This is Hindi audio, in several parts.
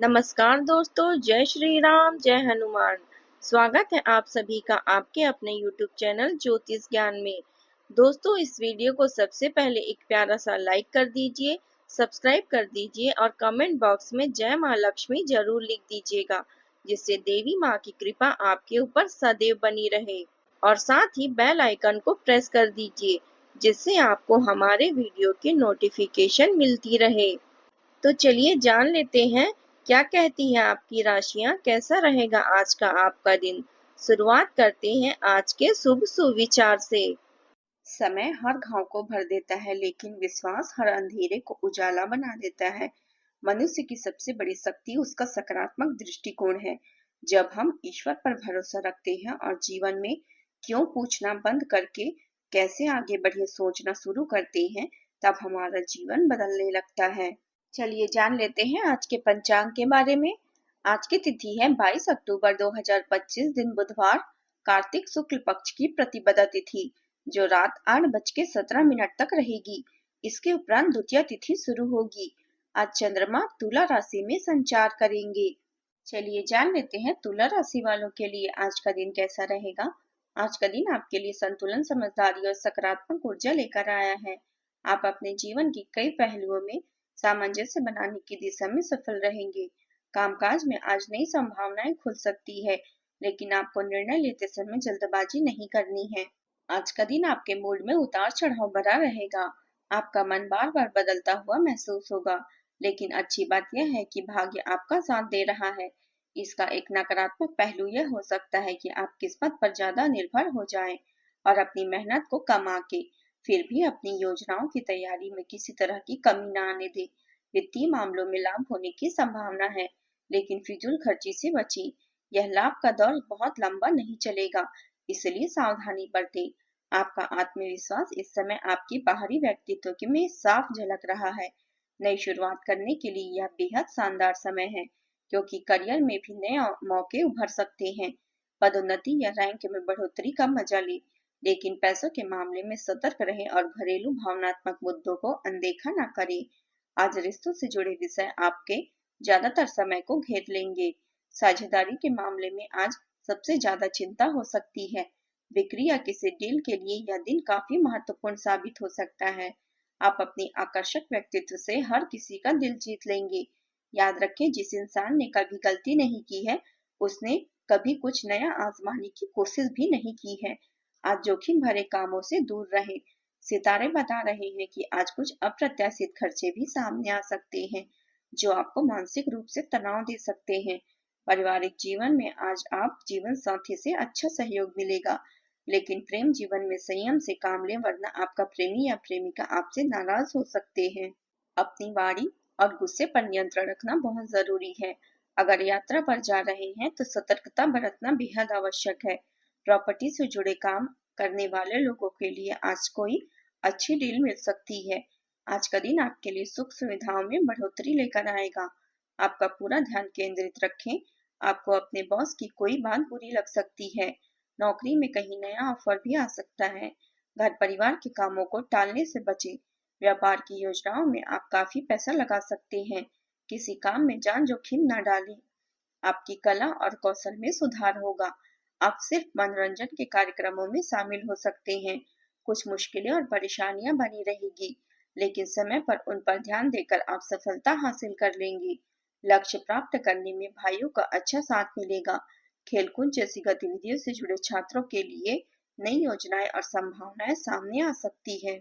नमस्कार दोस्तों, जय श्री राम, जय हनुमान। स्वागत है आप सभी का आपके अपने YouTube चैनल ज्योतिष ज्ञान में। दोस्तों, इस वीडियो को सबसे पहले एक प्यारा सा लाइक कर दीजिए, सब्सक्राइब कर दीजिए और कमेंट बॉक्स में जय माँ लक्ष्मी जरूर लिख दीजिएगा, जिससे देवी माँ की कृपा आपके ऊपर सदैव बनी रहे। और साथ ही बेल आइकन को प्रेस कर दीजिए, जिससे आपको हमारे वीडियो की नोटिफिकेशन मिलती रहे। तो चलिए जान लेते हैं क्या कहती हैं आपकी राशियां, कैसा रहेगा आज का आपका दिन। शुरुआत करते हैं आज के शुभ सुविचार से। समय हर घाव को भर देता है, लेकिन विश्वास हर अंधेरे को उजाला बना देता है। मनुष्य की सबसे बड़ी शक्ति उसका सकारात्मक दृष्टिकोण है। जब हम ईश्वर पर भरोसा रखते हैं और जीवन में क्यों पूछना बंद करके कैसे आगे बढ़े सोचना शुरू करते हैं, तब हमारा जीवन बदलने लगता है। चलिए जान लेते हैं आज के पंचांग के बारे में। आज की तिथि है 22 अक्टूबर 2025, दिन बुधवार, कार्तिक शुक्ल पक्ष की प्रतिपदा तिथि, जो रात 8:17 तक रहेगी। इसके उपरांत द्वितीय तिथि शुरू होगी। आज चंद्रमा तुला राशि में संचार करेंगे। चलिए जान लेते हैं तुला राशि वालों के लिए आज का दिन कैसा रहेगा। आज का दिन आपके लिए संतुलन, समझदारी और सकारात्मक ऊर्जा लेकर आया है। आप अपने जीवन के कई पहलुओं में सामंजस्य बनाने की दिशा में सफल रहेंगे। कामकाज में आज नई संभावनाएं खुल सकती है, लेकिन आपको निर्णय लेते समय जल्दबाजी नहीं करनी है। आज का दिन आपके मूड में उतार चढ़ाव भरा रहेगा। आपका मन बार बार बदलता हुआ महसूस होगा, लेकिन अच्छी बात यह है कि भाग्य आपका साथ दे रहा है। इसका एक नकारात्मक पहलू यह हो सकता है कि आप किस्मत पर ज्यादा निर्भर हो जाएं और अपनी मेहनत को कम आके फिर भी अपनी योजनाओं की तैयारी में किसी तरह की कमी न आने दे। वित्तीय मामलों में लाभ होने की संभावना है, लेकिन फिजूल खर्ची से बची। यह लाभ का दौर बहुत लंबा नहीं चलेगा, इसलिए सावधानी बरतें। आपका आत्मविश्वास इस समय आपकी बाहरी व्यक्तित्व के में साफ झलक रहा है। नई शुरुआत करने के लिए यह बेहद शानदार समय है, क्योंकि करियर में भी नए मौके उभर सकते हैं। पदोन्नति या रैंक में बढ़ोतरी का मजा ले, लेकिन पैसों के मामले में सतर्क रहें और घरेलू भावनात्मक मुद्दों को अनदेखा न करें। आज रिश्तों से जुड़े विषय आपके ज्यादातर समय को घेर लेंगे। साझेदारी के मामले में आज सबसे ज्यादा चिंता हो सकती है। बिक्री या किसी डील के लिए यह दिन काफी महत्वपूर्ण साबित हो सकता है। आप अपनी आकर्षक व्यक्तित्व से हर किसी का दिल जीत लेंगे। याद रखें, जिस इंसान ने कभी गलती नहीं की है, उसने कभी कुछ नया आजमाने की कोशिश भी नहीं की है। आज जोखिम भरे कामों से दूर रहें। सितारे बता रहे हैं कि आज कुछ अप्रत्याशित खर्चे भी सामने आ सकते हैं, जो आपको मानसिक रूप से तनाव दे सकते हैं। पारिवारिक जीवन में आज आप जीवन साथी से अच्छा सहयोग मिलेगा, लेकिन प्रेम जीवन में संयम से काम लें, वरना आपका प्रेमी या प्रेमिका आपसे नाराज हो सकते हैं। अपनी वाणी और गुस्से पर नियंत्रण रखना बहुत जरूरी है। अगर यात्रा पर जा रहे हैं तो सतर्कता बरतना बेहद आवश्यक है। प्रॉपर्टी से जुड़े काम करने वाले लोगों के लिए आज कोई अच्छी डील मिल सकती है। आज का दिन आपके लिए सुख सुविधाओं में बढ़ोतरी लेकर आएगा। आपका पूरा ध्यान केंद्रित रखें। आपको अपने बॉस की कोई बात बुरी लग सकती है। नौकरी में कहीं नया ऑफर भी आ सकता है। घर परिवार के कामों को टालने से बचें। व्यापार की योजनाओं में आप काफी पैसा लगा सकते हैं। किसी काम में जान जोखिम न डालें। आपकी कला और कौशल में सुधार होगा। आप सिर्फ मनोरंजन के कार्यक्रमों में शामिल हो सकते हैं। कुछ मुश्किलें और परेशानियां बनी रहेगी, लेकिन समय पर उन पर ध्यान देकर आप सफलता हासिल कर लेंगे। लक्ष्य प्राप्त करने में भाइयों का अच्छा साथ मिलेगा। खेलकूद जैसी गतिविधियों से जुड़े छात्रों के लिए नई योजनाएं और संभावनाएं सामने आ सकती है।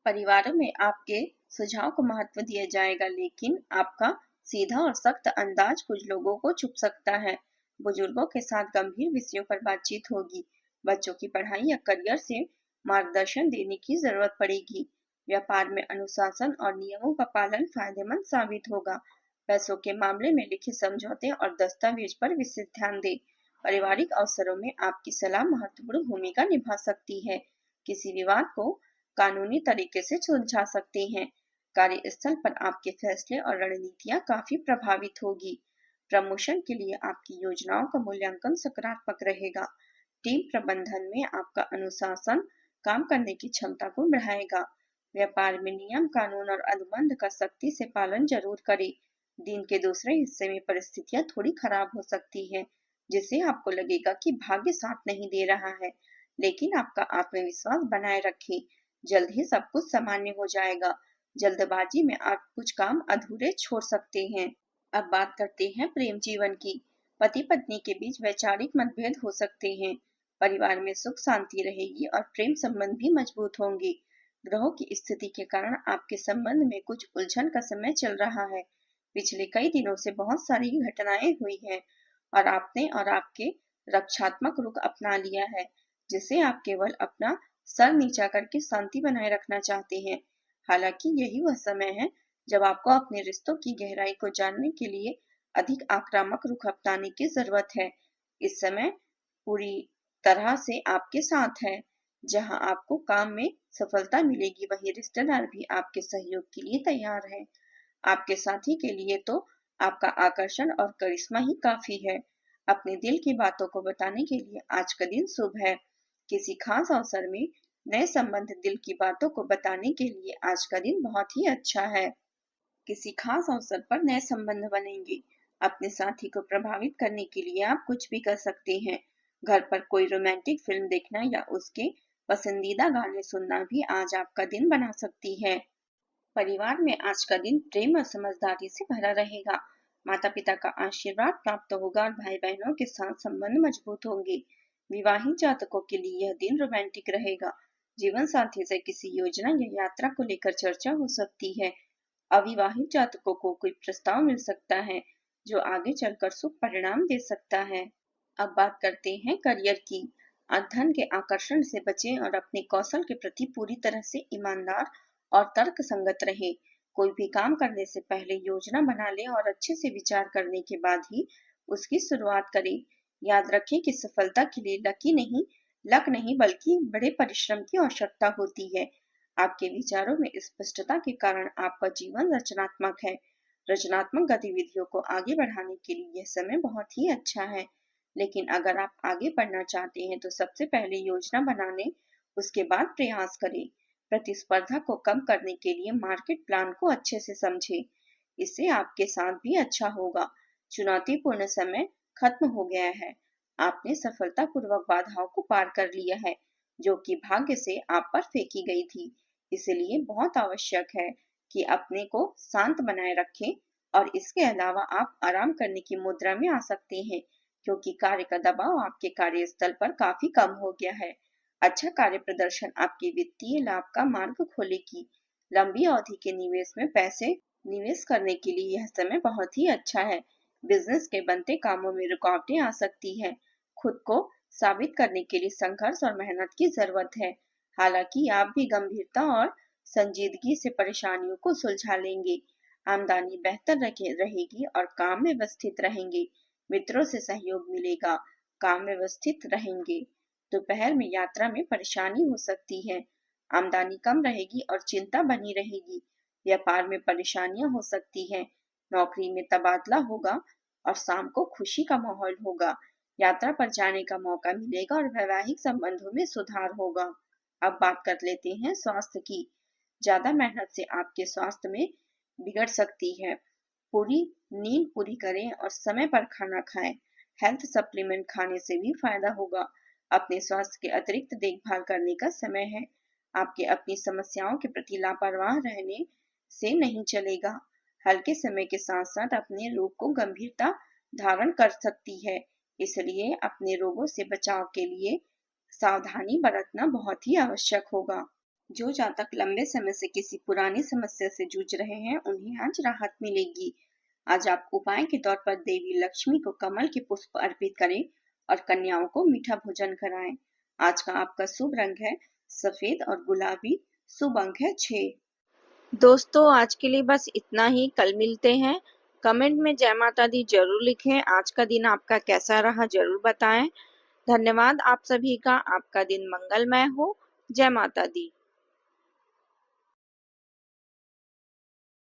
परिवारों में आपके सुझाव को महत्व दिया जाएगा, लेकिन आपका सीधा और सख्त अंदाज कुछ लोगों को चुभ सकता है। बुजुर्गों के साथ गंभीर विषयों पर बातचीत होगी। बच्चों की पढ़ाई या करियर से मार्गदर्शन देने की जरूरत पड़ेगी। व्यापार में अनुशासन और नियमों का पालन फायदेमंद साबित होगा। पैसों के मामले में लिखित समझौते और दस्तावेज पर विशेष ध्यान दें। पारिवारिक अवसरों में आपकी सलाह महत्वपूर्ण भूमिका निभा सकती है। किसी विवाद को कानूनी तरीके से सुलझा सकते हैं। कार्यस्थल पर आपके फैसले और रणनीतियां काफी प्रभावित होगी। प्रमोशन के लिए आपकी योजनाओं का मूल्यांकन सकारात्मक रहेगा। टीम प्रबंधन में आपका अनुशासन काम करने की क्षमता को बढ़ाएगा। व्यापार में नियम, कानून और अनुबंध का सख्ती से पालन जरूर करें। दिन के दूसरे हिस्से में परिस्थितियां थोड़ी खराब हो सकती हैं, जिससे आपको लगेगा कि भाग्य साथ नहीं दे रहा है, लेकिन आपका आत्मविश्वास बनाए रखें। जल्द ही सब कुछ सामान्य हो जाएगा। जल्दबाजी में आप कुछ काम अधूरे छोड़ सकते हैं। अब बात करते हैं प्रेम जीवन की। पति पत्नी के बीच वैचारिक मतभेद हो सकते हैं। परिवार में सुख शांति रहेगी और प्रेम संबंध भी मजबूत होंगे। ग्रहों की स्थिति के कारण आपके संबंध में कुछ उलझन का समय चल रहा है। पिछले कई दिनों से बहुत सारी घटनाएं हुई हैं और आपने और आपके रक्षात्मक रुख अपना लिया है, जिससे आप केवल अपना सर नीचा करके शांति बनाए रखना चाहते हैं। हालांकि यही वह समय है जब आपको अपने रिश्तों की गहराई को जानने के लिए अधिक आक्रामक रुख अपनाने की जरूरत है। इस समय पूरी तरह से आपके साथ है। जहां आपको काम में सफलता मिलेगी, वहीं रिश्तेदार भी आपके सहयोग के लिए तैयार है। आपके साथी के लिए तो आपका आकर्षण और करिश्मा ही काफी है। अपने दिल की बातों को बताने के लिए आज का दिन शुभ है। किसी खास अवसर में नए संबंध दिल की बातों को बताने के लिए आज का दिन बहुत ही अच्छा है। किसी खास अवसर पर नए संबंध बनेंगे। अपने साथी को प्रभावित करने के लिए आप कुछ भी कर सकते हैं। घर पर कोई रोमांटिक फिल्म देखना या उसके पसंदीदा गाने सुनना भी आज आपका दिन बना सकती है। परिवार में आज का दिन प्रेम और समझदारी से भरा रहेगा। माता पिता का आशीर्वाद प्राप्त होगा और भाई बहनों के साथ संबंध मजबूत होंगे। विवाहित जातकों के लिए यह दिन रोमांटिक रहेगा। जीवन साथी से किसी योजना या यात्रा को लेकर चर्चा हो सकती है। अविवाहित जातकों को कोई प्रस्ताव मिल सकता है, जो आगे चलकर शुभ परिणाम दे सकता है। अब बात करते हैं करियर की। आज धन के आकर्षण से बचें और अपने कौशल के प्रति पूरी तरह से ईमानदार और तर्क संगत रहे। कोई भी काम करने से पहले योजना बना लें और अच्छे से विचार करने के बाद ही उसकी शुरुआत करें। याद रखें कि सफलता के लिए लक नहीं बल्कि बड़े परिश्रम की आवश्यकता होती है। आपके विचारों में स्पष्टता के कारण आपका जीवन रचनात्मक है। रचनात्मक गतिविधियों को आगे बढ़ाने के लिए यह समय बहुत ही अच्छा है। लेकिन अगर आप आगे बढ़ना चाहते हैं तो सबसे पहले योजना बनाने, उसके बाद प्रयास करें। प्रतिस्पर्धा को कम करने के लिए मार्केट प्लान को अच्छे से समझें। इससे आपके साथ भी अच्छा होगा। चुनौतीपूर्ण समय खत्म हो गया है। आपने सफलतापूर्वक बाधाओं को पार कर लिया है, जो कि भाग्य से आप पर फेंकी गई थी। इसलिए बहुत आवश्यक है कि अपने को शांत बनाए रखें और इसके अलावा आप आराम करने की मुद्रा में आ सकते हैं, क्योंकि कार्य का दबाव आपके कार्यस्थल पर काफी कम हो गया है। अच्छा कार्य प्रदर्शन आपके वित्तीय लाभ का मार्ग खोलेगी। लंबी अवधि के निवेश में पैसे निवेश करने के लिए यह समय बहुत ही अच्छा है। बिजनेस के बनते कामों में रुकावटें आ सकती हैं। खुद को साबित करने के लिए संघर्ष और मेहनत की जरूरत है। हालांकि आप भी गंभीरता और संजीदगी से परेशानियों को सुलझा लेंगे। आमदनी बेहतर रहेगी और काम में व्यवस्थित रहेंगे। मित्रों से सहयोग मिलेगा। काम में व्यवस्थित रहेंगे। दोपहर में यात्रा में परेशानी हो सकती है। आमदनी कम रहेगी और चिंता बनी रहेगी। व्यापार में परेशानियां हो सकती हैं। नौकरी में तबादला होगा और शाम को खुशी का माहौल होगा। यात्रा पर जाने का मौका मिलेगा और वैवाहिक संबंधों में सुधार होगा। अब बात कर लेते हैं स्वास्थ्य की। ज्यादा मेहनत से आपके स्वास्थ्य में बिगड़ सकती है। पूरी नींद पूरी करें और समय पर खाना खाएं। हेल्थ सप्लीमेंट खाने से भी फायदा होगा। अपने स्वास्थ्य के अतिरिक्त देखभाल करने का समय है। आपके अपनी समस्याओं के प्रति लापरवाह रहने से नहीं चलेगा। हल्के समय के साथ साथ अपने रोग को गंभीरता धारण कर सकती है। इसलिए अपने रोगों से बचाव के लिए सावधानी बरतना बहुत ही आवश्यक होगा। जो जातक लंबे समय से किसी पुरानी समस्या से जूझ रहे हैं, उन्हें आज राहत मिलेगी। आज आप उपाय के तौर पर देवी लक्ष्मी को कमल के पुष्प अर्पित करें और कन्याओं को मीठा भोजन कराएं। आज का आपका शुभ रंग है सफेद और गुलाबी। शुभ अंक है 6। दोस्तों, आज के लिए बस इतना ही। कल मिलते हैं। कमेंट में जय माता दी जरूर लिखें। आज का दिन आपका कैसा रहा जरूर बताएं। धन्यवाद आप सभी का। आपका दिन मंगलमय हो। जय माता दी।